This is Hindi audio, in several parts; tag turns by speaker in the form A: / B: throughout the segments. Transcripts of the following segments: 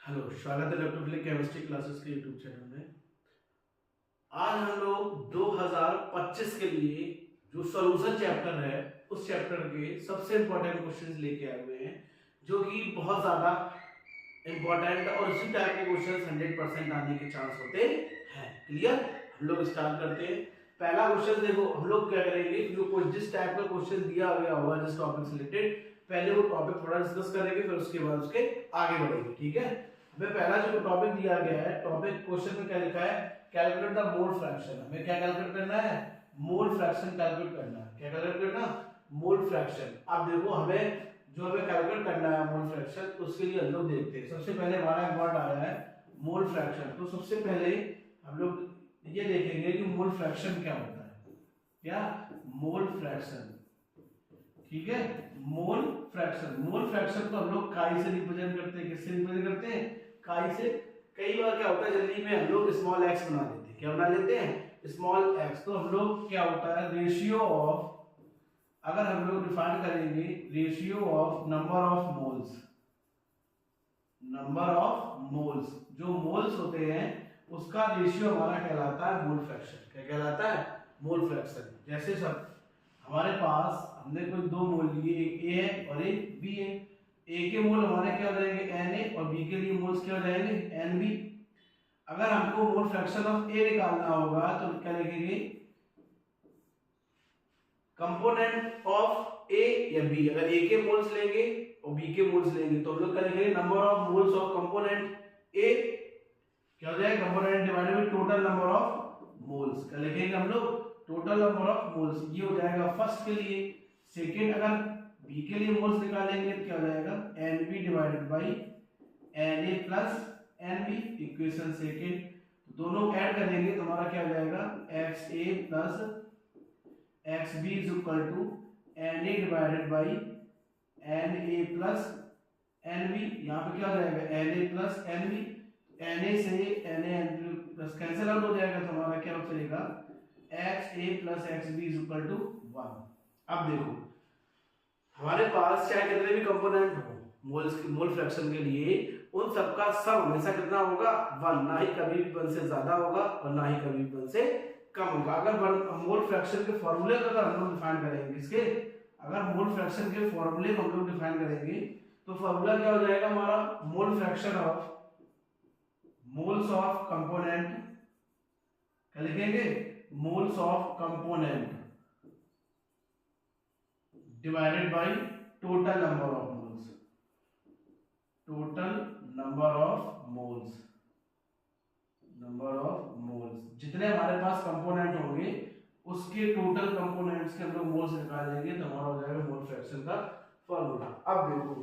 A: हेलो, स्वागत है इलेक्ट्रोफिलिक केमिस्ट्री क्लासेस के यूट्यूब चैनल में। आज हम लोग 2025 के लिए जो सॉल्यूशन चैप्टर है उस चैप्टर के सबसे इंपॉर्टेंट क्वेश्चंस लेके आए हुए हैं, जो कि बहुत ज्यादा इंपॉर्टेंट और इसी टाइप के क्वेश्चंस 100% आने के चांस होते हैं। क्लियर? हम लोग स्टार्ट करते हैं। पहला क्वेश्चन देखो, हम लोग क्या करेंगे, जो कुछ जिस टाइप का क्वेश्चन दिया गया होगा जिस टॉपिक से रिलेटेड, पहले वो टॉपिक थोड़ा डिस्कस करेंगे, फिर उसके बाद उसके आगे बढ़ेंगे। ठीक है? हमें पहला जो टॉपिक दिया गया है, टॉपिक क्वेश्चन में क्या लिखा है, कैलकुलेट द मोल फ्रैक्शन। हमें क्या कैलकुलेट करना है? मोल फ्रैक्शन कैलकुलेट करना है। क्या कैलकुलेट करना? Mole fraction. अब देखो, हमें कैलकुलेट करना है मोल फ्रैक्शन, तो उसके लिए हम लोग देखते हैं। सबसे पहले हमारा एक वर्ड आया है मोल फ्रैक्शन। तो सबसे पहले हम लोग ये देखेंगे कि मोल फ्रैक्शन क्या होता है। क्या? Mole fraction. ठीक है? मोल फ्रैक्शन को हम लोग काई से रिप्रेजेंट करते हैं। किससे रिप्रेजेंट करते हैं? काई से। कई बार क्या होता है, जल्दी में हम लोग स्मॉल एक्स बना देते हैं। क्या बना लेते हैं? Small x. तो हम लोग क्या होता है, रेशियो ऑफ, अगर हम लोग डिफाइन करेंगे ratio of number of moles, जो मोल्स होते हैं उसका रेशियो हमारा कहलाता है मोल फ्रैक्शन। क्या कहलाता है? Mole fraction. जैसे सब हमारे पास हमने कोई दो मोल लिए, एक ए है और एक बी है। ए के मोल हमारे क्या हो जाएंगे, एन ए, और बी के लिए मोल्स क्या हो जाएंगे, एन बी। अगर हमको मोल फ्रैक्शन ऑफ ए निकालना होगा तो क्या लिखेंगे, कंपोनेंट ऑफ ए या बी। अगर ए के मोल्स लेंगे और बी के मोल्स लेंगे तो हम लोग क्या लिखेंगे, number of moles of component ए क्या हो जाएगा, component divided by total number of moles. क्या लिखेंगे हम लोग, टोटल नंबर ऑफ मोल्स। ये हो जाएगा फर्स्ट के लिए। सेकंड, अगर बी के लिए मोल्स निकालेंगे तो क्या हो जाएगा, N B divided by N A plus N B. Equation second, दोनों ऐड करेंगे तो हमारा क्या हो जाएगा, X A plus X B is equal to N A divided by N A plus N B. यहाँ पे क्या हो जाएगा, N A plus N B. N A से N A plus cancel out हो जाएगा, तो हमारा क्या चलेगा, X A plus X B is equal to 1। अब देखो, हमारे पास चाहे कितने भी कंपोनेंट हो मोल फ्रैक्शन के लिए, उन सबका सम हमेशा कितना होगा, 1। ना ही कभी भी 1 से ज्यादा होगा और ना ही कभी भी 1 से कम होगा। अगर मोल फ्रैक्शन के फॉर्मूले को अगर हम लोग डिफाइन करेंगे, इसके अगर मोल फ्रैक्शन के फॉर्मूले को हम लोग डिफाइन करेंगे तो फॉर्मूला क्या हो जाएगा हमारा, मोल fraction of moles of component. क्या लिखेंगे, moles of component divided by total number of moles. Total number of moles, जितने हमारे पास कंपोनेंट होंगे उसके टोटल कंपोनेंट्स के हम लोग मोल्स निकाल लेंगे तो हमारा हो जाएगा मोल फ्रैक्शन का फॉर्मूला। अब देखो,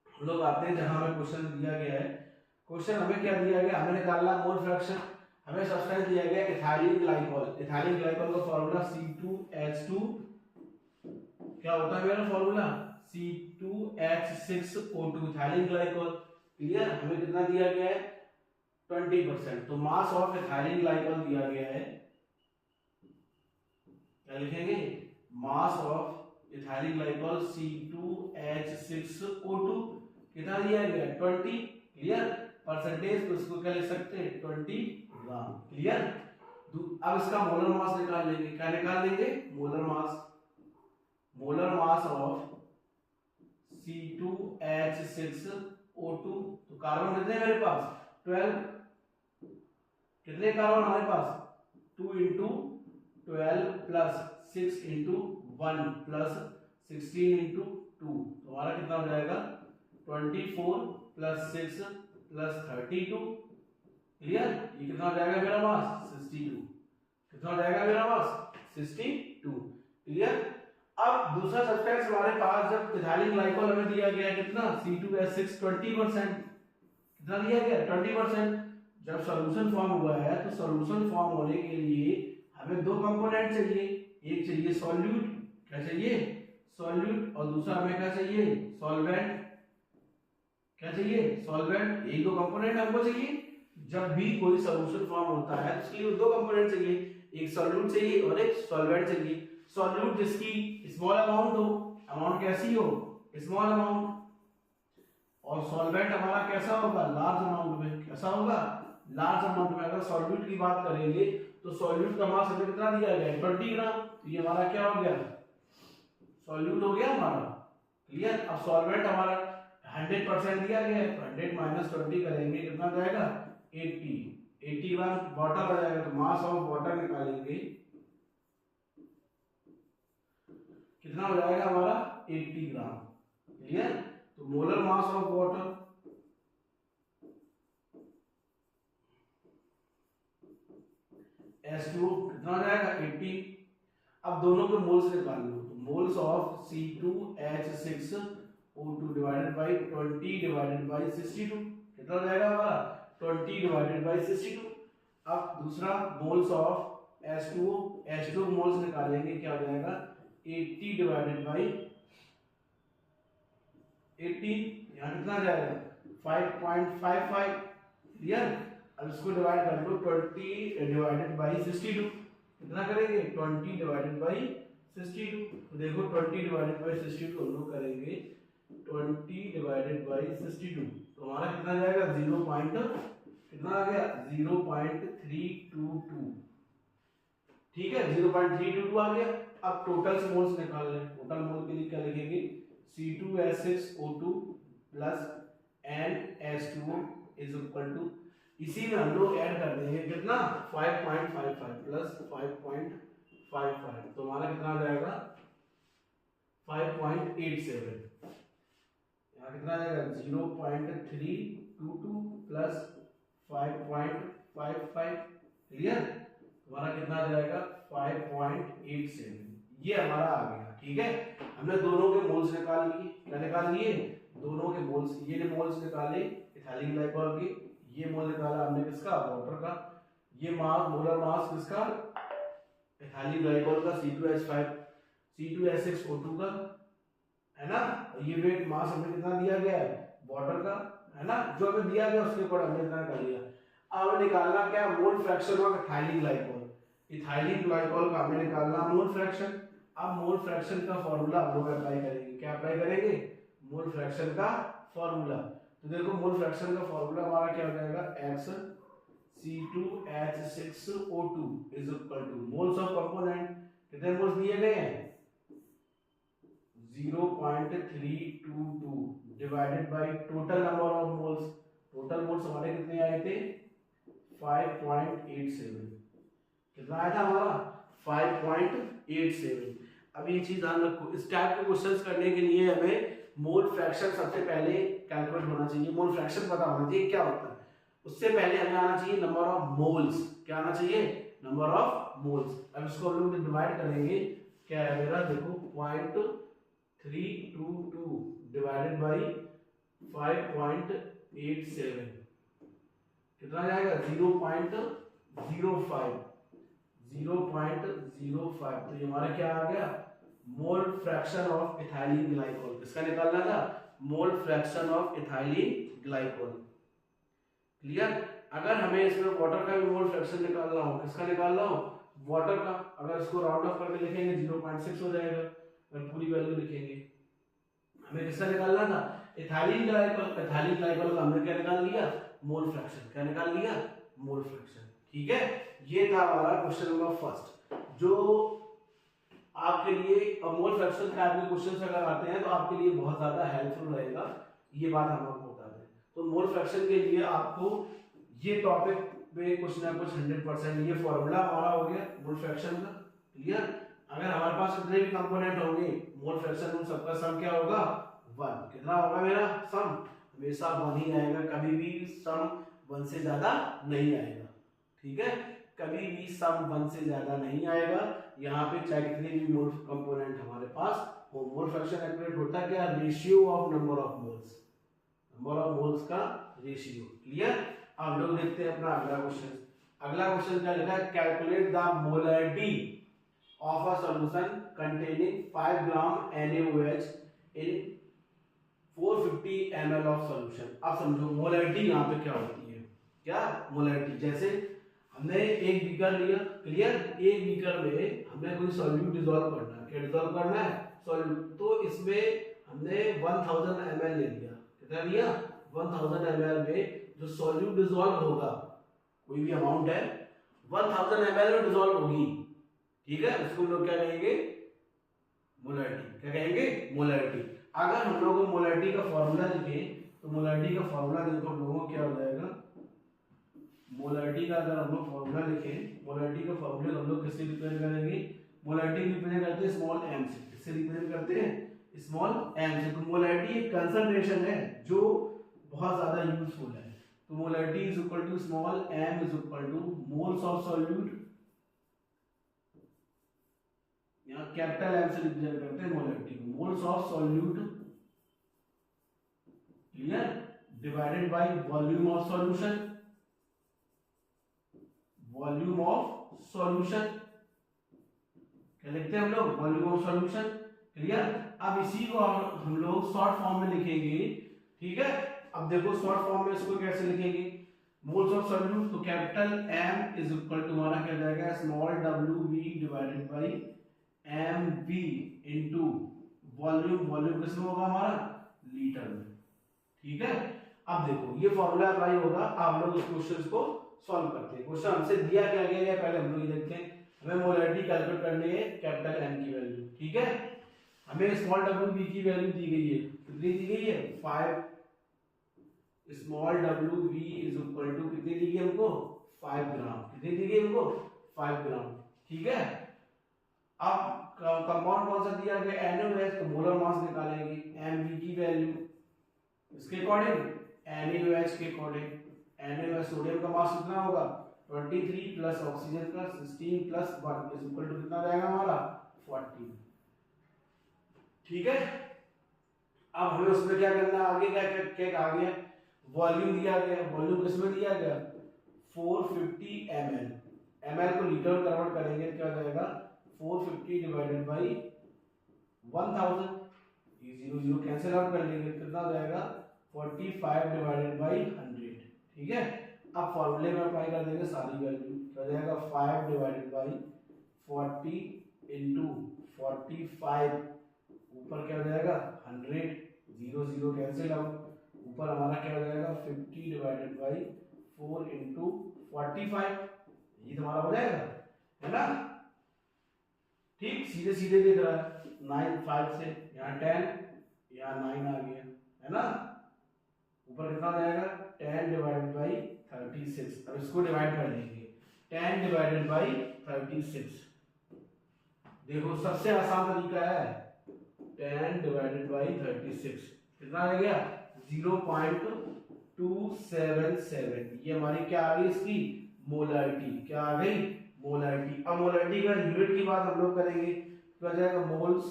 A: हम लोग आते हैं जहां हमें क्वेश्चन दिया गया है। क्वेश्चन हमें क्या दिया गया, हमें निकालना मोल फ्रैक्शन। हमें सब्सटेंस दिया गया इथाइलिन ग्लाइकॉल। इथाइलिन ग्लाइकॉल का फॉर्मूला C2H2, क्या होता है मेरा formula, C2H6O2, ethylene glycol. Clear? हमें कितना दिया गया है, 20%। तो मास ऑफ इथाइलिन ग्लाइकॉल दिया गया है, क्या लिखेंगे, mass of ethylene glycol C2H6O2 कितना दिया गया, 20। क्लियर? परसेंटेज तो इसको क्या लिख सकते हैं, 20 ग्राम। क्लियर? अब इसका मोलर मास निकाल लेंगे। क्या निकाल लेंगे, मोलर मास ऑफ C2H6O2। तो कार्बन कितने मेरे पास, 12। कितने कार्बन हमारे पास, 2 into 12 plus 6 into 1 plus 16 into 2, तो हमारा कितना हो जाएगा, 24 प्लस 6 प्लस 32। क्लियर? ये कितना हो जाएगा मेरा मास, 62। कितना हो जाएगा मेरा मास, 62। क्लियर? अब दूसरा सब्सटेंस हमारे पास, जब इथाइलिन ग्लाइकॉल हमें दिया गया कितना, C2H6 20%। कितना दिया गया, 20%। जब सॉल्यूशन फॉर्म हुआ है तो सॉल्यूशन फॉर्म होने के लिए हमें दो कंपोनेंट चाहिए। एक चाहिए सॉल्यूट, क्या चाहिए, सॉल्यूट, और दूसरा हमें क्या चाहिए, सॉल्वेंट। क्या चाहिए, सॉल्वेंट। एक दो कंपोनेंट हमको चाहिए। जब भी कोई सॉल्यूशन फॉर्म होता है तो उसके लिए दो कंपोनेंट चाहिए, एक सॉल्यूट चाहिए और एक सॉल्वेंट चाहिए। सॉल्यूट जिसकी स्मॉल अमाउंट हो, अमाउंट कैसी हो, स्मॉल अमाउंट, और सॉल्वेंट हमारा कैसा होगा, लार्ज अमाउंट में। कैसा होगा, लार्ज अमाउंट में। अगर सॉल्यूट की बात करेंगे तो सॉल्यूट का मास हमें कितना दिया गया है, 20 ग्राम। तो ये हमारा क्या हो गया, सॉल्यूट हो गया हमारा। क्लियर। अब सॉल्वेंट हमारा 100% दिया गया है, तो 100 माइनस 20 करेंगे, कितना जाएगा, 80 ग्राम वाटर आ जाएगा। तो मास ऑफ वाटर निकालेंगे, कितना हो जाएगा हमारा, 80 ग्राम। क्लियर। तो molar mass of water H2O कितना हो जाएगा, 80। अब दोनों के मोल्स निकाल लो। तो moles of C2H6O2 divided by 20 divided by 62 कितना हो जाएगा हमारा, 20 डिवाइडेड बाय 62। अब दूसरा मोल्स ऑफ H2O मोल्स निकालेंगे, क्या हो जाएगा, 80 डिवाइडेड बाय 80, यहाँ कितना जाएगा, 5.55। क्लियर। अब इसको डिवाइड कर लो, 20 डिवाइडेड बाय 62 कितना करेंगे, 20 डिवाइडेड बाय 62। तो देखो 20 डिवाइडेड बाय 62 हम लोग करेंगे, 20 डिवाइडेड बाय 62 तो हमारा कितना जाएगा, 0. कितना आ गया, 0.322। ठीक है, 0.322 आ गया। अब टोटल मोल्स निकाल लें। टोटल मोल के लिए क्या लिखेंगे, C2H6O2 plus NH2O is equal to, इसी में हम लोग ऐड कर देंगे कितना, 5.55 प्लस 5.55 तो हमारा कितना आ जाएगा, 5.87। यहाँ कितना आ जाएगा, 0.322 प्लस 5.55। क्लियर। हमारा कितना आ जाएगा, 5.87। ये हमारा आ गया। ठीक है, हमने दोनों के मोल्स निकाल लिए। क्या निकाल लिए, दोनों के मोल्स। ये मोल्स निकाले इथाइलिक ग्लाइकॉल के, ये मोल निकाला हमने किसका, वाटर का। ये मास, मोलर मास किसका, इथाइलिक ग्लाइकॉल का, C2H6O2 का, है ना। ये वेट मास हमें कितना दिया गया है, वाटर का, है ना। जो हमें दिया गया उसके ऊपर हमने इतना कर लिया। अब निकालना क्या, mole fraction of ethylic glycol. Ethylic glycol का हमें निकालना मोल फ्रैक्शन। अब मोल फ्रैक्शन का फॉर्मूला हम लोग अप्लाई करेंगे। क्या अप्लाई करेंगे, मोल फ्रैक्शन का फॉर्मूला। तो देखो मोल फ्रैक्शन का फॉर्मूला हमारा क्या हो जाएगा, X C2H6O2 is equal to moles of component. कितने मोल्स दिए गए हैं, 0.322 divided by total number of moles. Total moles हमारे कितने आए थे, 5.87। कितना आया था हमारा, 5.87। अब ये चीज ध्यान रखो, इस टाइप के क्वेश्चंस करने के लिए हमें मोल फ्रैक्शन सबसे पहले कैलकुलेट होना चाहिए। मोल फ्रैक्शन पता होना चाहिए क्या होता है। उससे पहले हमें आना चाहिए नंबर ऑफ मोल्स। क्या आना चाहिए, नंबर ऑफ मोल्स। अब इसको हम लोग डिवाइड करेंगे, क्या है मेरा, देखो 0.322 डिवाइडेड बाय 5.87 कितना जाएगा, 0.05। तो ये हमारा क्या आ गया, mole fraction of ethylic glycol. किसका निकालना था, mole fraction of ethylic glycol. Clear. अगर हमें इसमें वाटर का भी मोल फ्रैक्शन निकालना हो, किसका निकालना हो, वाटर का। अगर इसको राउंड ऑफ करके लिखेंगे 0.6 हो जाएगा। अगर पूरी वैल्यू लिखेंगे, हमें किसका निकालना था, इथाइलिक ग्लाइकॉल। इथाइलिक ग्लाइकॉल का हमने क्या निकाल लिया, मोल फ्रैक्शन। क्या निकाल लिया, मोल फ्रैक्शन। ठीक है, ये था हमारा क्वेश्चन नंबर फर्स्ट, जो आपके लिए। अब मोल फ्रैक्शन का आपके क्वेश्चन अगर आते हैं तो आपके लिए बहुत ज्यादा हेल्पफुल रहेगा। ये बात हम आपको बता दें। तो मोल फ्रैक्शन के लिए आपको ये टॉपिक पे कुछ ना कुछ 100% ये फॉर्मूला हमारा हो गया मोल फ्रैक्शन का। क्लियर। अगर हमारे पास कितने भी कंपोनेंट होंगे, मोल फ्रैक्शन उन सबका सम क्या होगा, 1। कितना होगा मेरा सम, हमेशा 1 ही आएगा। कभी भी सम 1 से ज्यादा नहीं आएगा। ठीक है, कभी भी सम 1 से ज्यादा नहीं आएगा। यहाँ पे चाहे कितने भी मोल कंपोनेंट हमारे पास वो, मोल फ्रैक्शन कैलकुलेट होता क्या, ratio of number of moles. Number of moles का रेशियो। क्लियर। अब लोग देखते हैं अपना अगला क्वेश्चन। अगला क्वेश्चन क्या लिखा है, calculate the molarity of a solution containing 5 gram NaOH in 450 ml of solution. अब समझो मोलैरिटी यहाँ पे क्या होती है। क्या मोलैरिटी, जैसे हमने एक बीकर लिया। क्लियर। एक बीकर में हमने कोई सॉल्यूट डिसॉल्व करना है। क्या डिसॉल्व करना है, सॉल्यूट। तो इसमें हमने 1000 ml ले लिया। कितना दिया 1000 ml में जो सॉल्यूट डिसॉल्व होगा, कोई भी अमाउंट है 1000 ml में डिसॉल्व होगी, ठीक है, उसको हम लोग क्या कहेंगे मोलैरिटी। क्या कहेंगे मोलैरिटी। अगर हम लोग मोलैरिटी का फॉर्मूला लिखें तो मोलैरिटी का फॉर्मूला देखो हम लोगों को क्या हो जाएगा, मोलैरिटी का अगर हम लोग फॉर्मूला लिखें, मोलैरिटी का फॉर्मूला हम लोग किससे रिप्रेजेंट करेंगे, मोलैरिटी रिप्रेजेंट करते हैं स्मॉल m से, किससे रिप्रेजेंट करते हैं स्मॉल m से। तो मोलैरिटी एक कंसंट्रेशन है जो बहुत ज्यादा यूजफुल है। तो molarity is equal to small m is equal to moles of solute, यहाँ कैपिटल M से रिप्रेजेंट करते हैं मोलैरिटी को, moles of solute, clear, divided by volume of solution, volume of solution, क्या लिखते हैं हम लोग वॉल्यूम ऑफ सॉल्यूशन, क्लियर। अब इसी को हम लोग शॉर्ट फॉर्म में लिखेंगे, ठीक है। अब देखो शॉर्ट फॉर्म में इसको कैसे लिखेंगे, मोल्स ऑफ सॉल्यूट, तो capital M is equal to हमारा क्या जाएगा small w v divided by mv into volume, volume किसमें होगा हमारा लीटर में, ठीक है। अब देखो ये फॉर्मूला अप्लाई होगा। अब हम लोग इस क्वेश्चन को सॉल्व करते हैं। क्वेश्चन हमसे दिया क्या गया है, पहले हम लोग ये देखते हैं। हमें मोलैरिटी कैलकुलेट करनी है कैपिटल M की वैल्यू, ठीक है। हमें स्मॉल w v की वैल्यू दी गई है, कितनी दी गई है 5, small w v is equal to कितनी दी गई हमको 5 ग्राम, कितनी दी गई हमको 5 ग्राम, ठीक है। अब कंपाउंड कौन सा दिया गया NaOH, तो मोलर मास निकालेंगे Mv की वैल्यू इसके अकॉर्डिंग NaOH के अकॉर्डिंग। NaOH सोडियम का मास कितना होगा 23 प्लस ऑक्सीजन का 16 प्लस 1 इज इक्वल टू कितना जाएगा हमारा 40, ठीक है। अब हमें उसमें क्या करना है आगे, क्या आ गया वॉल्यूम दिया गया, वॉल्यूम किसमें दिया गया 450 ml, ml को लीटर में कन्वर्ट करेंगे क्या हो जाएगा 450 डिवाइडेड बाय 1000, ये 0 0 कैंसिल आउट कर लेंगे, कितना हो जाएगा 45 डिवाइडेड बाय 100, ठीक है। अब फॉर्मूले में अप्लाई कर देंगे सारी वैल्यू, क्या हो जाएगा 5 डिवाइडेड बाय 40 इनटू 45, ऊपर क्या हो जाएगा 100, 0 0 कैंसिल आउट, ऊपर हमारा क्या हो जाएगा 50 डिवाइडेड बाय 4 इनटू 45, ये तुम्हारा हो जाएगा, है ना, ठीक। सीधे सीधे दिख रहा है 9 5 से, यहाँ 10 यहाँ 9 आ गया, है ना। ऊपर कितना हो जाएगा 10 डिवाइडेड बाय 36, अब इसको डिवाइड कर लेंगे 10 डिवाइडेड बाय 36, देखो सबसे आसान तरीका है 10 डिवाइडेड बाय 36, कितना आ गया 0.277, ये हमारी क्या आ गई इसकी मोलैरिटी, क्या आ गई मोलैरिटी। अब मोलैरिटी का यूनिट की बात हम लोग करेंगे तो आ जाएगा मोल्स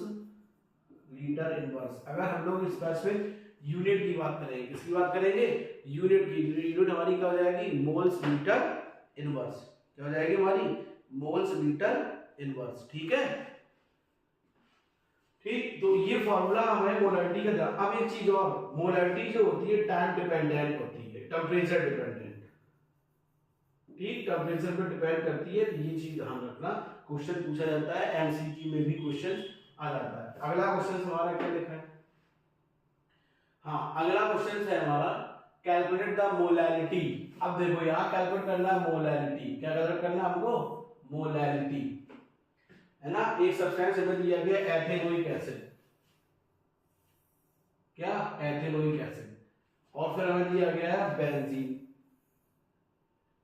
A: लीटर इनवर्स। अगर हम लोग स्पेसिफिक यूनिट की बात करेंगे, किसकी बात करेंगे यूनिट की, यूनिट हमारी क्या हो जाएगी मोल्स लीटर इनवर्स, क्या हो जाएगी हमारी मोल्स लीटर इनवर्स, ठीक है, ठीक। तो ये फॉर्मूला हमें मोलैरिटी का। अब एक चीज और, मोलैरिटी जो होती है टाइम डिपेंडेंट होती है, टेम्परेचर डिपेंडेंट, ठीक, टेम्परेचर पे डिपेंड करती है, तो ये चीज ध्यान रखना, क्वेश्चन पूछा जाता है एमसीक्यू में भी क्वेश्चन आ जाता है। अगला क्वेश्चन हमारा क्या लिखा है, हाँ अगला क्वेश्चन है हमारा कैलकुलेट द मोलैरिटी। अब देखो यहाँ कैलकुलेट करना है मोलैरिटी, क्या कैलकुलेट करना है हमको मोलैरिटी, है ना। एक सब्सटेंस हमें दिया गया एथेनोइक एसिड, क्या एथेनोइक एसिड, और फिर हमें दिया गया है बेंजीन,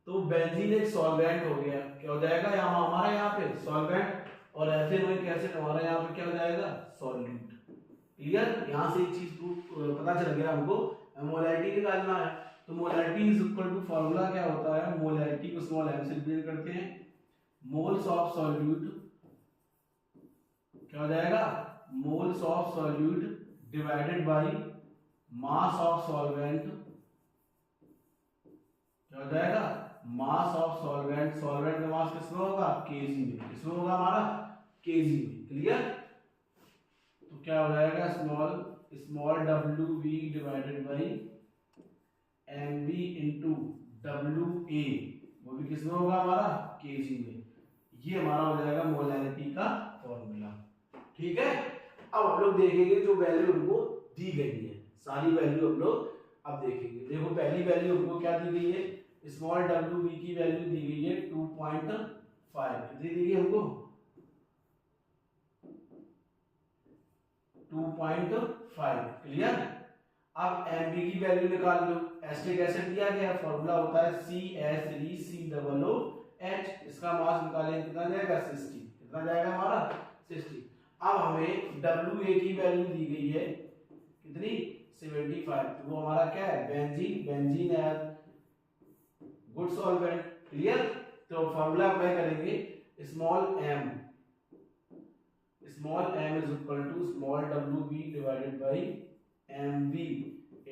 A: तो बेंजीन एक सॉल्वेंट हो गया, क्या हो जाएगा यहाँ हमारा यहाँ पे सॉल्वेंट, और एथेनोइक एसिड हमारा यहाँ पे क्या हो जाएगा सॉल्यूट, क्लियर। यहाँ से एक चीज पता चल गया हमको मोलैरिटी निकालना है, तो molarity is equal to formula क्या होता है, मोलैरिटी को स्मॉल m से रिप्रेजेंट करते हैं, मोल्स ऑफ सॉल्यूट, क्या हो जाएगा moles of solute divided by mass of solvent, क्या हो जाएगा मास ऑफ सॉल्वेंट, सॉल्वेंट का मास किसमें होगा केजी में, किसमें होगा हमारा केजी में, क्लियर। तो क्या हो जाएगा small w v divided by mv into w a, वो भी किसमें होगा हमारा केजी में, ये हमारा हो जाएगा मोलैरिटी का फॉर्मूला, ठीक है। अब हम लोग देखेंगे जो वैल्यू उनको दी गई है, सारी वैल्यू हम लोग अब देखेंगे। देखो पहली वैल्यू हमको क्या दी गई है, स्मॉल डब्ल्यू बी की वैल्यू दी गई है 2.5, कितनी दी गई हमको 2.5, क्लियर। अब एम बी की वैल्यू निकाल लो। एसिटिक एसिड दिया गया, फॉर्मूला होता है CH3COOH, इसका मास निकालेंगे कितना जाएगा 60, कितना जाएगा हमारा 60। अब हमें WA की वैल्यू दी गई है कितनी 75, तो वो हमारा क्या है बेंजीन, बेंजीन है गुड सॉल्वेंट, क्लियर। तो फॉर्मूला अप्लाई करेंगे small m is equal to small WB divided by MV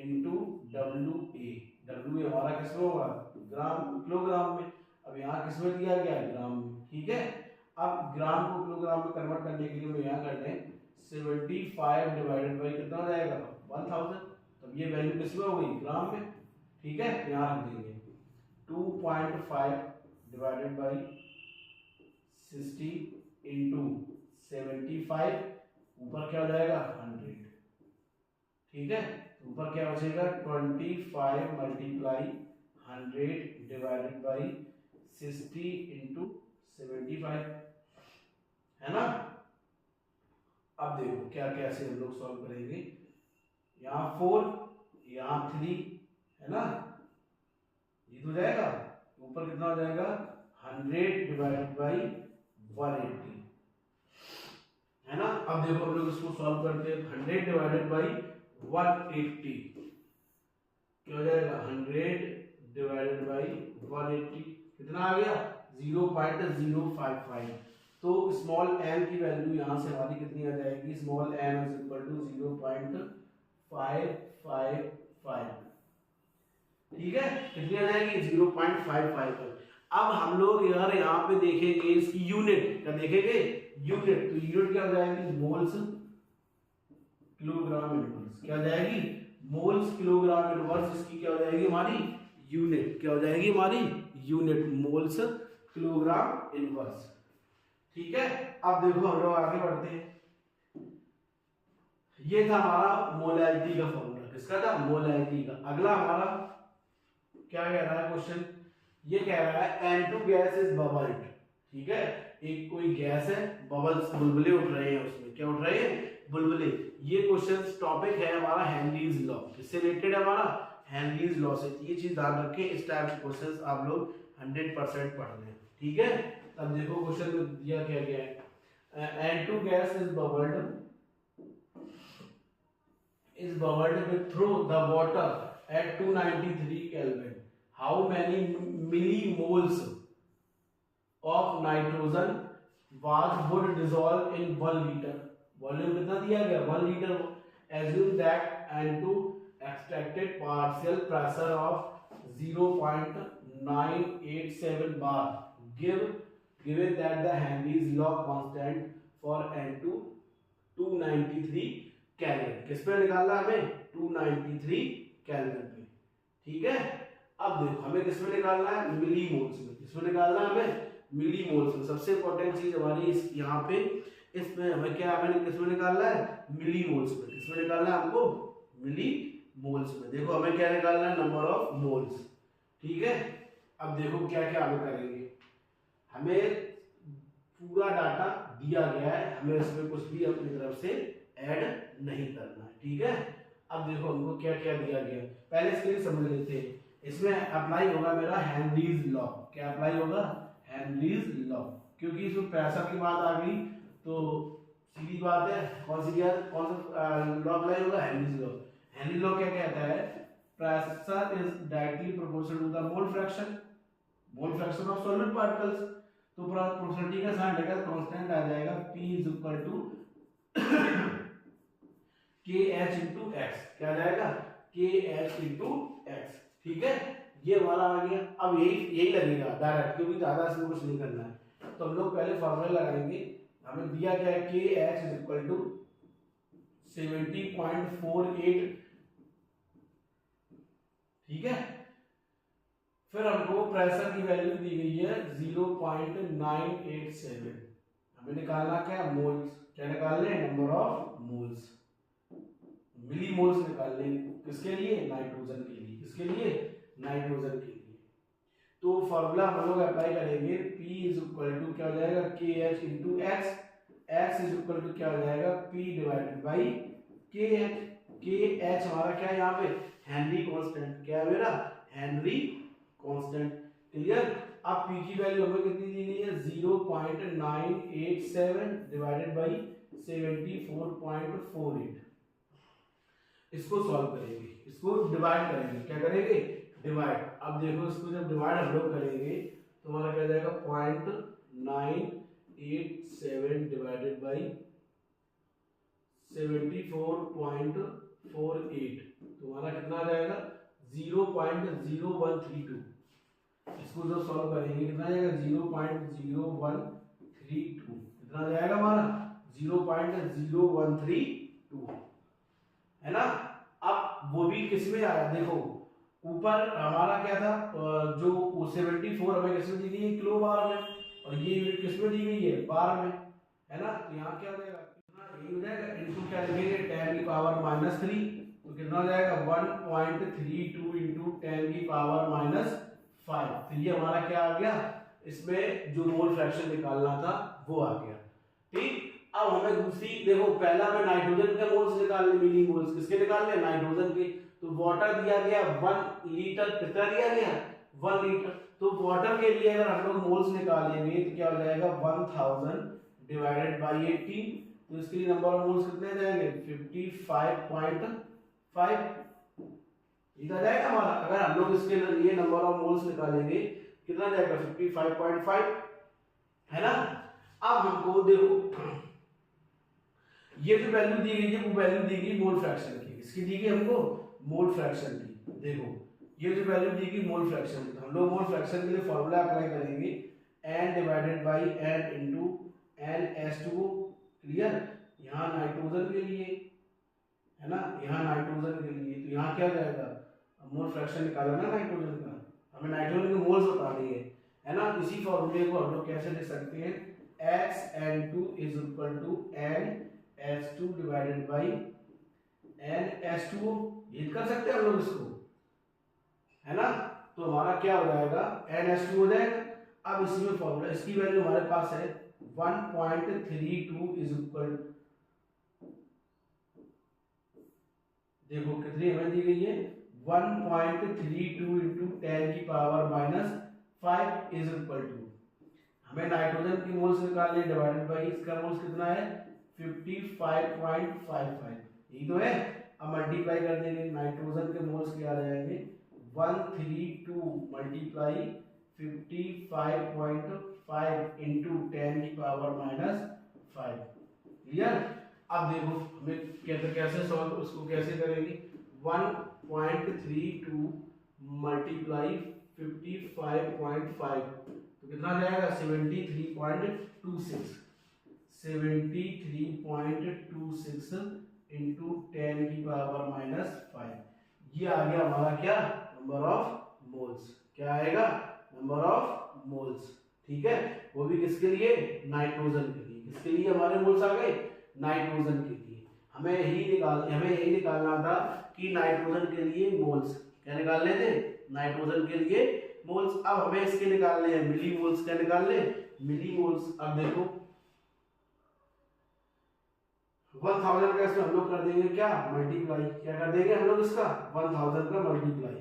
A: into WA। WA हमारा किसमें होगा ग्राम किलोग्राम में, अब यहाँ किसमें दिया गया ग्राम में, ठीक है। अब ग्राम को किलोग्राम में कन्वर्ट करने के लिए हम यहाँ कर लें 75 डिवाइडेड बाय कितना हो जाएगा 1000, तब ये वैल्यू किसमें हो गई ग्राम में, ठीक है। यहाँ रख देंगे 2.5 डिवाइडेड बाय 60 इंटू 75, ऊपर क्या हो जाएगा 100, ठीक है। ऊपर क्या बचेगा 25 मल्टीप्लाई 100 डिवाइडेड बाय 60 इंटू 75, है ना। अब देखो क्या कैसे हम लोग सॉल्व करेंगे, यहाँ 4 यहाँ 3 है ना, ये तो जाएगा ऊपर कितना हो जाएगा 100 डिवाइडेड बाय 180, है ना। अब देखो हम लोग इसको सॉल्व करते हैं, 100 डिवाइडेड बाय 180 क्या हो जाएगा 100 डिवाइडेड बाय 180 कितना आ गया 0.055। तो स्मॉल m की वैल्यू यहाँ से हमारी कितनी आ जाएगी, small m is equal to 0.555, ठीक है, कितनी आ जाएगी 0.555। अब हम लोग यार यहाँ पे देखेंगे इसकी यूनिट, क्या देखेंगे यूनिट, तो यूनिट क्या हो जाएगी मोल्स किलोग्राम इनवर्स, क्या हो जाएगी मोल्स किलोग्राम इनवर्स, इसकी क्या हो जाएगी हमारी यूनिट, क्या हो जाएगी हमारी यूनिट मोल्स किलोग्राम इनवर्स, ठीक है। अब देखो हम लोग आगे बढ़ते हैं, ये था हमारा मोलैलिटी का फॉर्मूला, किसका था मोलैलिटी का। अगला हमारा क्या कह रहा है क्वेश्चन, ये कह रहा है N2 गैस इज बबल्ड, ठीक है, एक कोई गैस है बबल्स बुलबुले उठ रहे हैं, उसमें क्या उठ रहे हैं बुलबुले। ये क्वेश्चन टॉपिक है हमारा हेनरीज लॉ, किससे रिलेटेड है हमारा हेनरीज लॉ से, ये चीज ध्यान रखें, इस टाइप के क्वेश्चंस आप लोग 100% पढ़ लें, ठीक है। अब देखो क्वेश्चन में दिया क्या गया है, N2 gas is bubbled with through the water at 293 Kelvin. How many millimoles of nitrogen would dissolve in 1 liter? Volume कितना दिया गया 1 litre. Assume that N2 extracted partial pressure of 0.987 bar. Given that the Henry's law constant for N2 293 kelvin, किस पे निकालना हमें 293 केल्विन पे, ठीक है। अब देखो हमें किस में निकालना है मिलीमोल्स में, किस में निकालना है हमें मिलीमोल्स में। सबसे इंपॉर्टेंट चीज हमारी इस यहाँ पे इसमें हमें क्या हमें किस में निकालना है मिलीमोल्स में, किस में निकालना है हमको मिलीमोल्स में। देखो हमें क्या निकालना है नंबर ऑफ मोल्स, ठीक है। अब देखो क्या क्या हमें करेंगे, हमें पूरा डाटा दिया गया है, हमें इसमें कुछ भी अपनी तरफ से ऐड नहीं करना है, ठीक है। अब देखो हमको क्या क्या दिया गया, पहले इसके लिए समझ लेते हैं। इसमें अप्लाई होगा मेरा हेनरीज लॉ, क्या अप्लाई होगा हेनरीज लॉ, क्योंकि इसमें प्रेशर की बात आ गई तो सीधी बात है कौन सा लॉ अप्लाई होगा हेनरीज लॉ। हेनरी लॉ क्या कहता है pressure is directly proportional to the mole fraction of solid particles. तो प्रोपोर्शनलिटी का साइन लेकर कांस्टेंट आ जाएगा P is equal to KH into X, क्या आ जाएगा KH into X, ठीक है। ये हमारा आ गया। अब यही लगेगा डायरेक्ट, क्योंकि ज्यादा इसमें कुछ नहीं करना है। तो हम लोग पहले फॉर्मूला लगाएंगे, हमें दिया क्या है KH इज इक्वल टू 70.48, ठीक है। फिर हमको प्रेशर की वैल्यू दी गई है 0.987, हमें निकालना क्या मोल्स, क्या निकालने number of moles millimoles निकालने, किसके लिए, नाइट्रोजन के लिए, किसके लिए, नाइट्रोजन के लिए। तो फॉर्मूला हम लोग अप्लाई करेंगे, P इज इक्वल टू क्या हो जाएगा, KH into x, x is equal to क्या हो जाएगा, P divided by KH। KH हमारा क्या है यहाँ पे, हेनरी कांस्टेंट, क्या है मेरा, हेनरी कांस्टेंट। क्लियर। अब P की वैल्यू हमें कितनी दी गई है, 0.987 डिवाइडेड बाई 74.48। इसको सॉल्व करेंगे, इसको डिवाइड करेंगे, क्या करेंगे, डिवाइड। अब देखो इसको जब डिवाइड हम लोग करेंगे तो हमारा क्या जाएगा, 0.987 डिवाइडेड बाई 74.48, तो हमारा कितना आ जाएगा, 0.0132। इसको जो सॉल्व करेंगे कितना जाएगा, 0.0132, कितना जाएगा हमारा, 0.0132, है ना। अब वो भी किसमें आया, देखो ऊपर हमारा क्या था, जो 74 हमें किसमें दी गई है, किलो बार में, और ये यूनिट किसमें दी गई है, बार में, है ना। तो यहाँ क्या हो जाएगा, कितना यही हो जाएगा, इनटू क्या लिखेंगे, 10 की पावर -3, तो कितना हो जाएगा, 1.32 इंटू 10 की पावर -5। तो ये हमारा क्या आ गया, इसमें जो मोल फ्रैक्शन निकालना था वो आ गया। ठीक। अब हमें दूसरी, देखो पहला हमें नाइट्रोजन के मोल्स निकालने, मिली मोल्स किसके निकालने, नाइट्रोजन के। तो वाटर दिया गया 1 लीटर, कितना दिया गया, 1 लीटर। तो वाटर के लिए अगर हम लोग मोल्स निकालेंगे तो क्या हो जाएगा, 1000 डिवाइडेड बाई 18, तो इसके लिए नंबर ऑफ मोल्स कितने जाएंगे, 55.5, लिखा जाएगा हमारा। अगर हम लोग इसके लिए नंबर ऑफ मोल्स निकालेंगे कितना जाएगा, 55.5, है ना। अब हमको देखो ये जो वैल्यू दी गई है वो वैल्यू दी गई मोल फ्रैक्शन की, इसकी दी गई हमको मोल फ्रैक्शन की। देखो ये जो वैल्यू दी गई मोल फ्रैक्शन की, हम लोग मोल फ्रैक्शन के लिए फॉर्मूला अप्लाई करेंगे, n divided by n into NH2O। Clear. यहाँ नाइट्रोजन के लिए, है ना, यहाँ नाइट्रोजन के लिए, तो यहाँ क्या जाएगा, मोल फ्रैक्शन निकाला ना नाइट्रोजन का, हमें नाइट्रोजन के मोल्स बतानी है ना। इसी फॉर्मूले को हम लोग कैसे लिख सकते हैं, XN2 is equal to NH2 divided by NH2O, ये कर सकते हैं हम लोग इसको, है ना। तो हमारा क्या हो जाएगा, NH2 हो जाएगा। अब इसमें फॉर्मूला, इसकी वैल्यू हमारे पास है 1.32 इज इक्वल, देखो कितनी हमें दी गई है, 1.32 इंटू 10 की पावर -5 इज इक्वल टू, हमें नाइट्रोजन की मोल्स निकालनी है डिवाइडेड बाई इसका मोल्स कितना है, 55.55, यही तो है। अब मल्टीप्लाई कर देंगे, नाइट्रोजन के मोल्स क्या आ जाएंगे, 132 मल्टीप्लाई 55.5 इंटू 10 की पावर -5। क्लियर। अब देखो हमें कैसे सॉल्व, उसको कैसे करेंगे, 1.32 मल्टीप्लाई 55.5, तो कितना जाएगा, 73.26 इंटू 10 की पावर -5। ये आ गया हमारा क्या, नंबर ऑफ मोल्स, क्या आएगा, नंबर ऑफ मोल्स। ठीक है। वो भी किसके लिए, नाइट्रोजन के लिए। किसके लिए हमारे मोल्स आ गए, नाइट्रोजन के लिए। हमें यही निकालना था कि नाइट्रोजन के लिए मोल्स, क्या निकालने थे, नाइट्रोजन के लिए मोल्स। अब हमें इसके निकालने हैं मिली मोल्स, क्या निकालने, मिली मोल्स। अब देखो 1000 का इसमें हम लोग कर देंगे क्या, मल्टीप्लाई, क्या कर देंगे हम लोग इसका, 1000 का मल्टीप्लाई।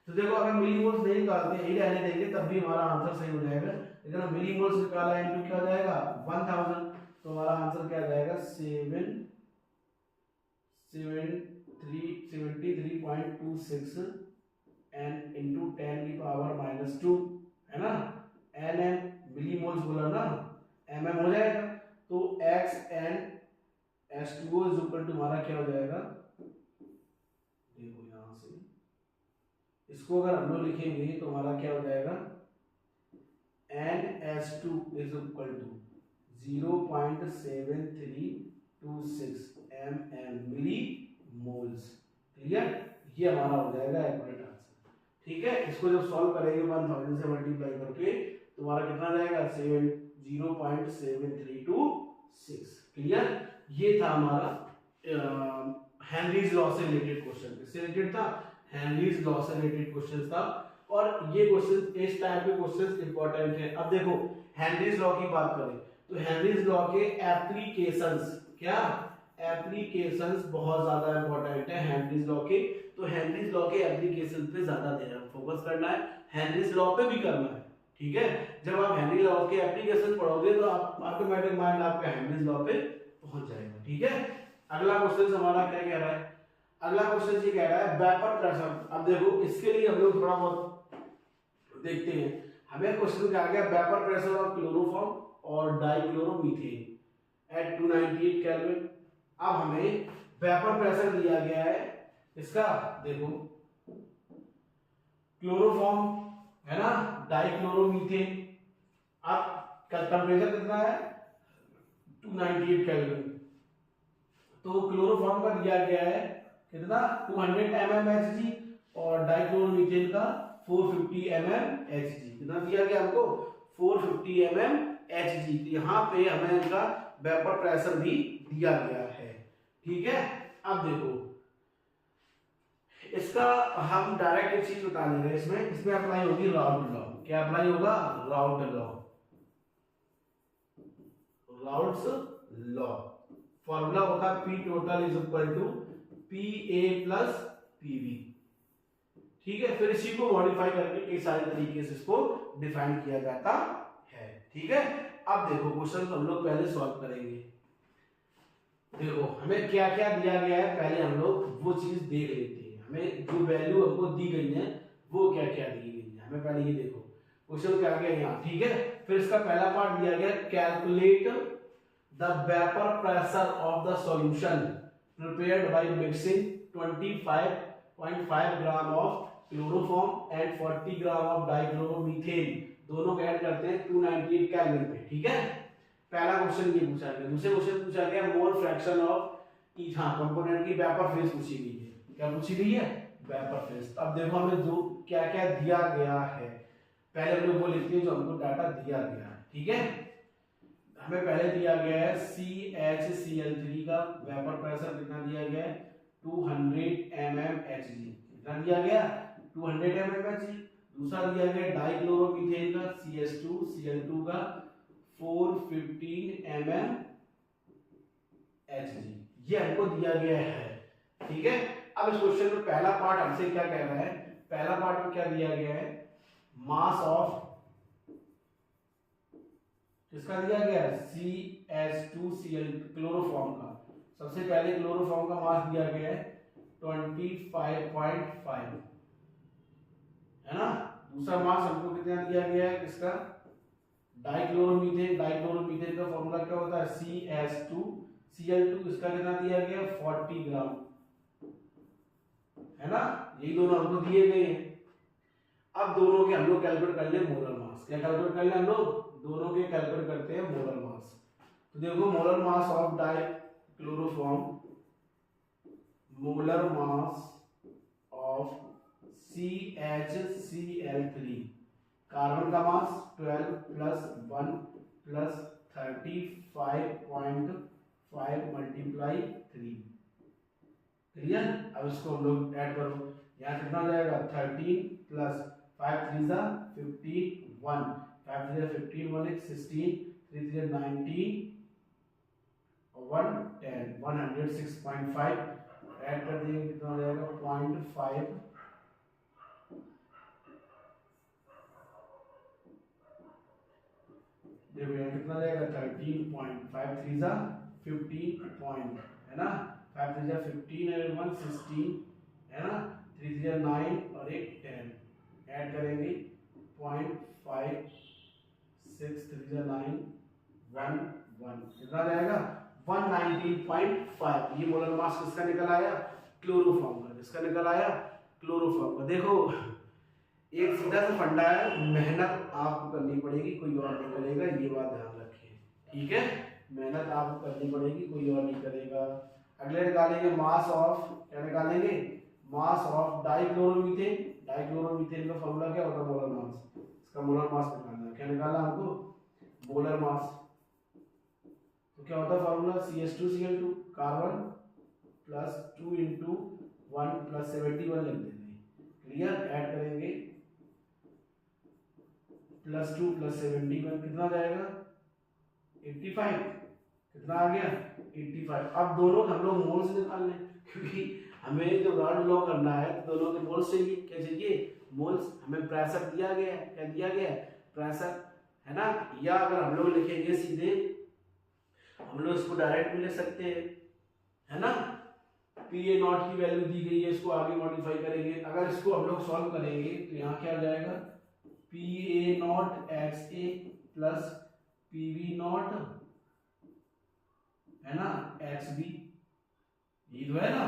A: तो देखो अगर मिली मोल्स नहीं निकालते, यही रहने देंगे तब भी हमारा आंसर सही हो जाएगा। लेकिन हम मिली मोल्स निकाला है तो क्या हो जाएगा, 1000, तो हमारा आंसर क्या जाएगा, 73.26 n इंटू 10 की पावर -2, है ना। nm मिली मोल्स बोला ना, mm हो जाएगा। तो XnH2O इज इक्वल टू हमारा क्या हो जाएगा, देखो यहां से इसको अगर हम लोग लिखेंगे तो हमारा क्या हो जाएगा, NH2 is equal to 0.7326 mm millimoles. Clear. ये हमारा हो जाएगा एक्यूरेट आंसर। ठीक है। इसको जब सॉल्व करेंगे 1000 से मल्टीप्लाई करके तो हमारा कितना जाएगा, 0.7326। क्लियर। ये था हमारा हेनरीज लॉ से रिलेटेड क्वेश्चन, किससे रिलेटेड था, हेनरीज लॉ से रिलेटेड क्वेश्चन था। और ये क्वेश्चन, इस टाइप के क्वेश्चन इंपॉर्टेंट है। अब देखो हेनरीज लॉ की बात करें तो हेनरीज लॉ के एप्लीकेशंस, क्या एप्लीकेशंस बहुत ज्यादा इंपॉर्टेंट है हेनरीज लॉ के। तो हेनरीज लॉ के एप्लीकेशन पे ज्यादा ध्यान फोकस करना है, हेनरीज लॉ पे भी करना है, ठीक है। जब आप हेनरी लॉ के एप्लीकेशन पढ़ोगे तो आप ऑटोमेटिक माइंड आपका हेनरीज लॉ पे पहुंच जाएगा, ठीक है। अगला क्वेश्चन हमारा क्या कह रहा है, अगला क्वेश्चन ये कह रहा है वेपर प्रेशर। अब देखो इसके लिए हम लोग थोड़ा बहुत देखते हैं। हमें क्वेश्चन क्या आ गया, वेपर प्रेशर ऑफ क्लोरोफॉर्म और डाइक्लोरोमीथेन एट 298 केल्विन। अब हमें वेपर प्रेशर दिया गया है इसका, देखो क्लोरोफॉर्म है ना, डाइक्लोरोमीथेन। अब टेम्परेचर कितना है 298 केल्विन। तो क्लोरोफॉर्म का दिया गया है कितना 200 mmHg और डाइक्लोरोमीथेन का 450 mmHg। कितना दिया गया हमको 450 mmHg। तो यहाँ पे हमें इनका वेपर प्रेशर भी दिया गया है, ठीक है। अब देखो इसका हम डायरेक्ट एक चीज बता दे रहे हैं, इसमें अप्लाई होगी राउल्ट लॉ। क्या अप्लाई होगा, Raoult law, Raoult's law. Formula होगा P total is equal to PA plus PV, ठीक है। फिर इसी को मॉडिफाई करके कई सारे तरीके से इसको डिफाइन किया जाता है, ठीक है। अब देखो क्वेश्चन हम लोग पहले सॉल्व करेंगे। देखो हमें क्या क्या दिया गया है, पहले हम लोग वो चीज देख लेते हैं। हमें जो वैल्यू हमको दी गई है वो क्या क्या दी गई है, हमें पहले ये देखो क्वेश्चन क्या गया यहाँ, ठीक है। फिर इसका पहला पार्ट दिया गया calculate the vapour pressure of the solution prepared by mixing 25.5 gram of chloroform and 40 gram of dichloromethane, दोनों को ऐड करते हैं 298 केल्विन पे, ठीक है। पहला क्वेश्चन ये पूछा गया। दूसरे क्वेश्चन पूछा गया मोल फ्रैक्शन ऑफ ईच, हाँ कंपोनेंट की वेपर फेज पूछी गई है। क्या पूछी गई है, वेपर फेज। अब देखो हमें जो क्या क्या दिया गया है, पहले हम लोग वो लिखते हैं जो हमको डाटा दिया गया है, ठीक है। हमें पहले दिया गया है CHCl3 का वेपर प्रेशर कितना दिया गया है 200 mmHg, कितना दिया गया 200 mmHg। दूसरा दिया गया डाइक्लोरोमीथेन का CH2Cl2 का 415 mmHg, ये हमको दिया गया है, ठीक है। अब इस क्वेश्चन में पहला पार्ट हमसे क्या कह रहा है, पहला पार्ट में क्या दिया गया है, मास ऑफ, किसका दिया गया है CH2Cl क्लोरोफॉर्म का। सबसे पहले क्लोरोफॉर्म का मास दिया गया है 25.5 है ना। दूसरा मास हमको कितना दिया गया है किसका, डाइक्लोरोमीथेन। डाइक्लोरोमीथेन का फॉर्मूला क्या होता है CH2Cl2, इसका कितना दिया गया 40 ग्राम, है ना। यही दोनों हमको दिए गए हैं। अब दोनों के हम लोग कैलकुलेट कर ले मोलर मास। क्या कैलकुलेट कर ले हम लोग, दोनों के कैलकुलेट करते हैं मोलर मास। तो देखो molar mass of dichloroform, molar mass of CHCl3, carbon का mass 12 plus 1 plus 35.5 multiply 3, clear. अब इसको हम लोग ऐड करो, यहाँ कितना जाएगा 13 प्लस 5 3 जा 51, 5 3 जा 15 1 1 16 3 3 19 1 10 106.5 ऐड कर देंगे कितना हो जाएगा 0.5, देखो यहाँ कितना जाएगा 13.5 3 जा 15 पॉइंट, है ना। 5 3 जा 15 और 1 16, है ना। 3 3 जा 9 और 1 10, ऐड करेंगे 0.5 6 3 जा 9 1 1, कितना जाएगा 119.5। ये मोलर मास किसका निकल आया, क्लोरोफॉर्म का। किसका निकल आया, क्लोरोफॉर्म का। देखो एक सीधा सा फंडा है, मेहनत आपको करनी पड़ेगी, कोई और नहीं करेगा, ये बात ध्यान रखिए, ठीक है। मेहनत आपको करनी पड़ेगी, कोई और नहीं करेगा। अगले निकालेंगे मास ऑफ, क्या निकालेंगे मास ऑफ डाइक्लोरोमीथेन। डाइक्लोरोमीथेन का फॉर्मूला क्या होता है, मोलर मास। इसका मोलर मास निकालना है, क्या निकालना हमको मोलर मास। तो क्या होता है formula CH2Cl2, carbon plus 2 into 1 plus 71 लिख देंगे। क्लियर, ऐड करेंगे प्लस 2 प्लस 71 कितना जाएगा 85, कितना आ गया 85। अब दोनों हम लोग मोल्स निकाल लें, क्योंकि हमें जो रॉड लॉ करना है तो दोनों के मोल्स चाहिए। क्या चाहिए, मोल्स। हमें प्रेशर दिया गया है, क्या दिया गया है, प्रेशर, है ना। या अगर हम लोग लिखेंगे सीधे, हम लोग इसको डायरेक्ट भी ले सकते हैं, है ना। पी ए नॉट की वैल्यू दी गई है, इसको आगे मॉडिफाई करेंगे। अगर इसको हम लोग सॉल्व करेंगे तो यहाँ क्या आ जाएगा, P A not x A plus P V not, है ना, एक्स बी, ये तो है ना।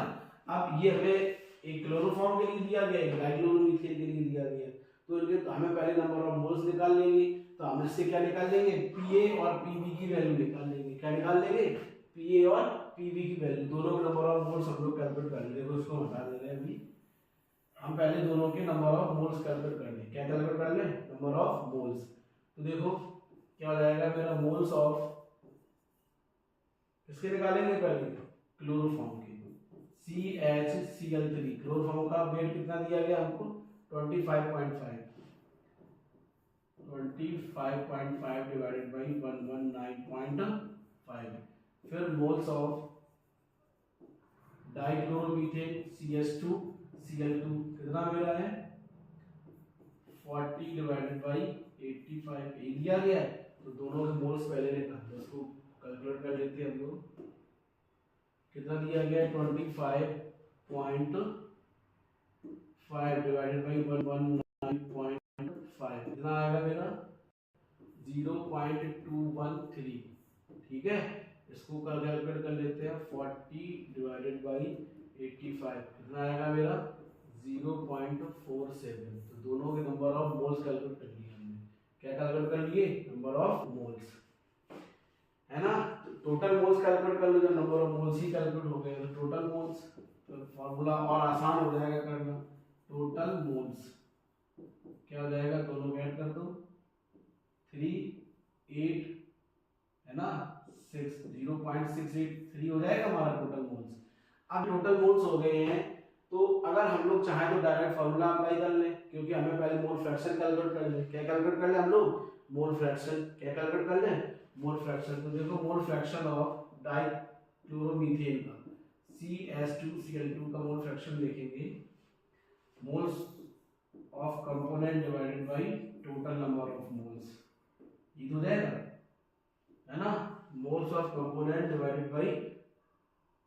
A: अब ये हमें एक क्लोरोफॉर्म के लिए दिया गया है, डाइक्लोरोमीथेन के लिए दिया गया है, तो इनके तो हमें पहले नंबर ऑफ मोल्स निकाल लेंगे। तो हम इससे क्या निकाल लेंगे, पी ए और पी बी की वैल्यू निकाल लेंगे। क्या निकाल लेंगे, पी ए और पी बी की वैल्यू, दोनों के नंबर ऑफ मोल्स हम लोग कैलकुलेट कर लेंगे। देखो इसको हटा दे रहे हैं अभी, हम पहले दोनों के नंबर ऑफ मोल्स कैलकुलेट कर लें। क्या कैलकुलेट कर लें, नंबर ऑफ मोल्स। तो देखो क्या हो जाएगा मेरा, मोल्स ऑफ, इसके निकालेंगे पहले क्लोरोफॉर्म के, CHCl3, क्लोरोफॉर्म का वेट कितना दिया गया हमको 25.5, 25.5 डिवाइडेड बाई 119.5। फिर मोल्स ऑफ डाइक्लोरोमीथेन CH2Cl2 कितना मेरा है 40 डिवाइडेड बाई 85, ये दिया गया है। तो दोनों के मोल्स पहले निकाल दो, उसको कैलकुलेट कर लेते हैं हम लोग। कितना दिया गया है 25.5 डिवाइडेड बाई 119.5, कितना आएगा मेरा 0.213। ठीक है, इसको कैलकुलेट कर लेते हैं, 40 डिवाइडेड बाई 85 कितना आएगा मेरा 0.47। तो दोनों के नंबर ऑफ मोल्स कैलकुलेट कर लिए हमने। क्या कैलकुलेट कर लिए, नंबर ऑफ मोल्स, है ना। टोटल मोल्स कैलकुलेट कर लो, जब number of moles he calculate हो गए तो टोटल मोल्स, तो फार्मूला और आसान हो जाएगा करना। टोटल मोल्स क्या हो जाएगा, दोनों को ऐड कर दो, 3 8, है ना, 6, 0.683 हो जाएगा हमारा टोटल मोल्स। अब टोटल मोल्स हो गए हैं, तो अगर हम लोग चाहें तो डायरेक्ट फार्मूला अप्लाई कर लें, क्योंकि हमें पहले मोल फ्रैक्शन कैलकुलेट कर लें। क्या कैलकुलेट कर लें हम लोग, मोल फ्रैक्शन। क्या कैलकुलेट कर लें, मोल फ्रैक्शन। तो देखो मोल फ्रैक्शन ऑफ डाइक्लोरोमीथेन का CH2Cl2 का मोल फ्रैक्शन देखेंगे, moles of component divided by total number of moles, ये तो जाएगा, है ना। Moles of component divided by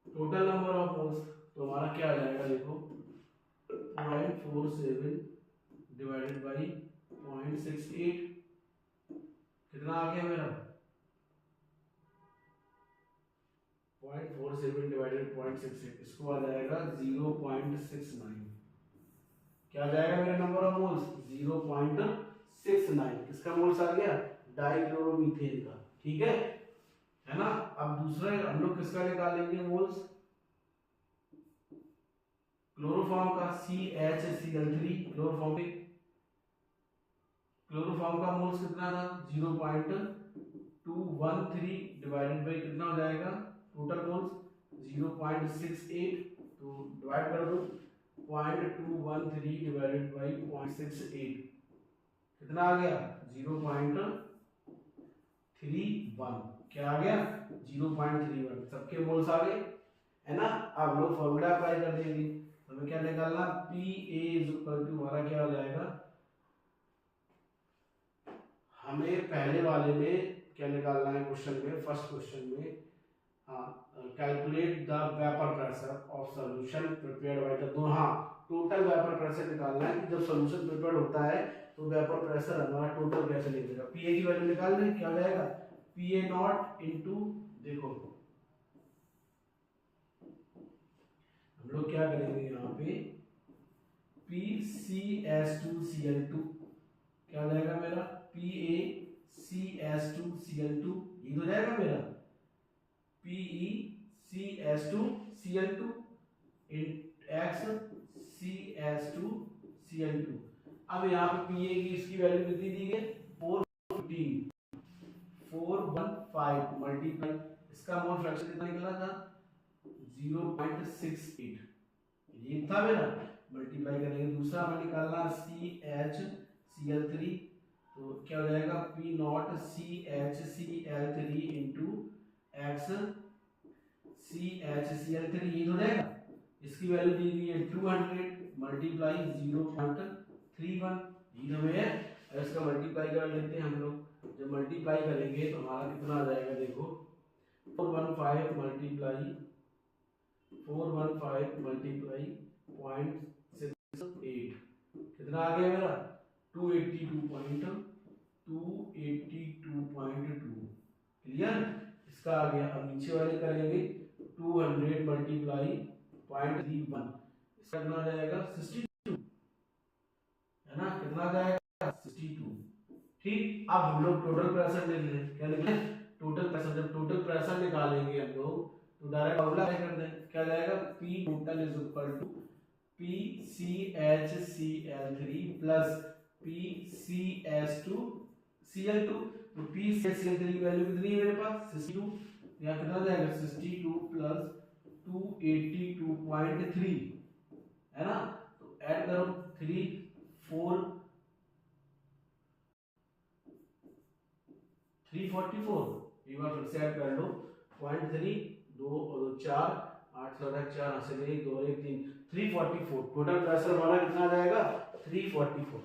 A: total number of moles, तो हमारा क्या आ जाएगा देखो 0.47 डिवाइडेड बाय 0.68, कितना आ गया मेरा 0.47 डिवाइडेड 0.68, इसको आ जाएगा 0.69। क्या आ जाएगा मेरा नंबर ऑफ मोल्स 0.69। किसका मोल्स आ गया, डाइक्लोरोमीथेन का। ठीक है ना। अब दूसरा हम लोग किसका निकालेंगे मोल्स, क्लोरोफॉर्म का CHCl3, क्लोरोफॉर्म का मोल्स कितना था 0.213 डिवाइडेड बाई कितना हो जाएगा टोटल मोल्स 0.68, तो डिवाइड कर दो 0.213 डिवाइडेड बाई 0.68 कितना आ गया 0.31। क्या आ गया 0.31, सबके मोल्स आ गए, है ना। अब लोग फॉर्मूला अप्लाई कर देंगे, हमें क्या निकालना, पी ए हमारा क्या हो जाएगा, हमें पहले वाले में क्या निकालना है, क्वेश्चन में, फर्स्ट क्वेश्चन में, हाँ, calculate the vapour pressure of solution prepared by the, हाँ, टोटल वेपर प्रेशर निकालना है कि जब सॉल्यूशन प्रिपेयर्ड होता है तो वेपर प्रेशर हमारा टोटल कैसे निकलेगा। पीए की वैल्यू निकाल लें, क्या हो जाएगा पीए नॉट इनटू, देखो हम लोग क्या करेंगे यहाँ पे PCS2Cl2 क्या हो जाएगा मेरा PaCS2Cl2, ये हो जाएगा मेरा PeCS2Cl2 XCS2Cl2। अब यहाँ पे Pa की इसकी वैल्यू कितनी दी गई 415 मल्टीप्लाई, इसका मोल फ्रैक्शन कितना निकला था 0.68 ये था मेरा, मल्टीप्लाई करेंगे। दूसरा हमें निकालना CHCl3, तो क्या हो जाएगा P0 CHCl3 into x CHCl3 ये हो जाएगा। इसकी वैल्यू दी गई है 200 मल्टीप्लाई 0.31 ये हमें है। इसका मल्टीप्लाई कर लेते हैं हम लोग। जब मल्टीप्लाई करेंगे तो हमारा कितना आ जाएगा, देखो 415 मल्टीप्लाई 0.68 कितना आ गया मेरा 282.2 क्लियर। इसका आ गया। अब नीचे वाले करेंगे 200 मल्टीप्लाई 0.31 इसका कितना आ जाएगा 62 है ना, कितना आ जाएगा 62। ठीक, अब हम लोग टोटल प्रेशर ले लें। क्या लिखें टोटल प्रेशर। जब टोटल प्रेशर निकालेंगे हम लोग तो डायरेक्ट फॉर्मूला कर दें। क्या जाएगा P total is equal to PCHCl3 plus PCS2Cl2। तो PCHCl3 की वैल्यू कितनी है मेरे पास 62, यहाँ कितना जाएगा 62 प्लस 282.3 है ना। तो ऐड करो 3 4 344 एक बार फिर से ऐड कर लो 0.3 2 और 4 8 4 से 1 2 1 3 344 टोटल प्रेशर हमारा कितना आ जाएगा 344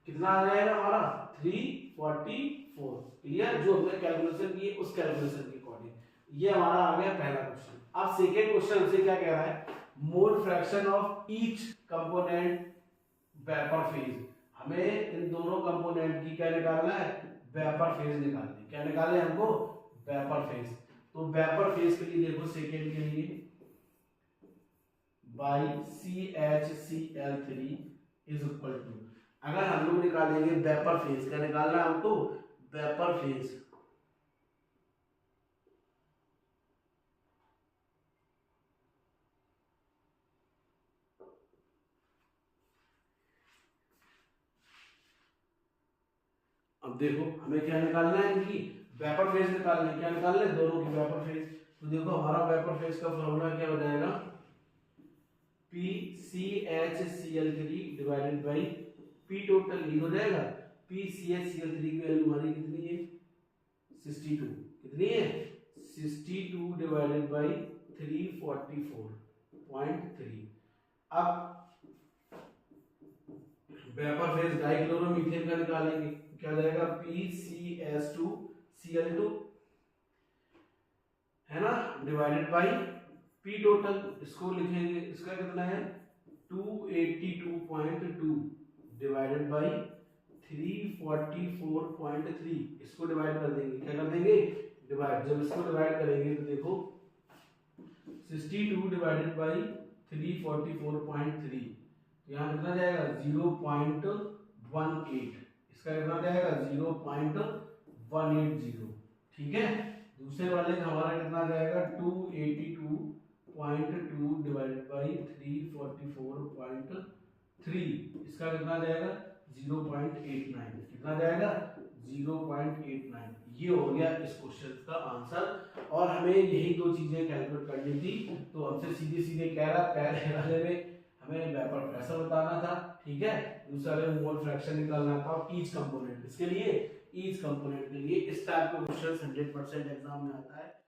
A: कितना आ जाएगा हमारा 344 क्लियर। जो हमने कैलकुलेशन की उस कैलकुलेशन के अकॉर्डिंग ये हमारा आ गया पहला क्वेश्चन। अब सेकेंड क्वेश्चन हमसे क्या कह रहा है मोल fraction of each component vapour phase. हमें इन दोनों कंपोनेंट की क्या निकालना है वेपर फेज निकालनी। क्या निकालना है हमको वेपर फेज। तो वेपर फेज के लिए देखो सेकेंड के लिए by CHCl3 is equal to, अगर हम लोग निकालेंगे वेपर फेज, क्या निकालना है हमको वेपर फेज। अब देखो हमें क्या निकालना है इनकी वेपर फेज निकालना है। क्या निकालना है दोनों की वेपर फेज। तो देखो हमारा वेपर फेज का फॉर्मूला क्या हो जाएगा PCHCl3 divided by P total ये हो जाएगा PCHCl3 की वैल्यू हमारी कितनी है 62 कितनी है 62 डिवाइडेड बाई 344.3। अब वेपर फेज डाइक्लोरोमीथेन का निकालेंगे। क्या जाएगा PCS2Cl2 है ना डिवाइडेड बाई P टोटल। इसको लिखेंगे इसका कितना है 282.2 डिवाइडेड बाई 344.3 इसको डिवाइड कर देंगे। क्या कर देंगे डिवाइड। जब इसको डिवाइड करेंगे तो देखो 62 डिवाइडेड बाई 344.3 यहाँ कितना जाएगा 0.18 इसका कितना जाएगा 0.180 ठीक है। दूसरे वाले का हमारा कितना जाएगा 282.2 डिवाइडेड बाई 344.3 इसका कितना जाएगा 0.89 कितना जाएगा 0.89। ये हो गया इस क्वेश्चन का आंसर। और हमें यही दो चीजें कैलकुलेट करनी थी। तो हमसे सीधे सीधे कह रहा पहले वाले में हमें वेपर प्रेशर बताना था ठीक है, दूसरा में मोल फ्रैक्शन निकालना था ईच कंपोनेंट। इसके लिए ईच कंपोनेंट के लिए इस टाइप का क्वेश्चन 100% एग्जाम में आता है।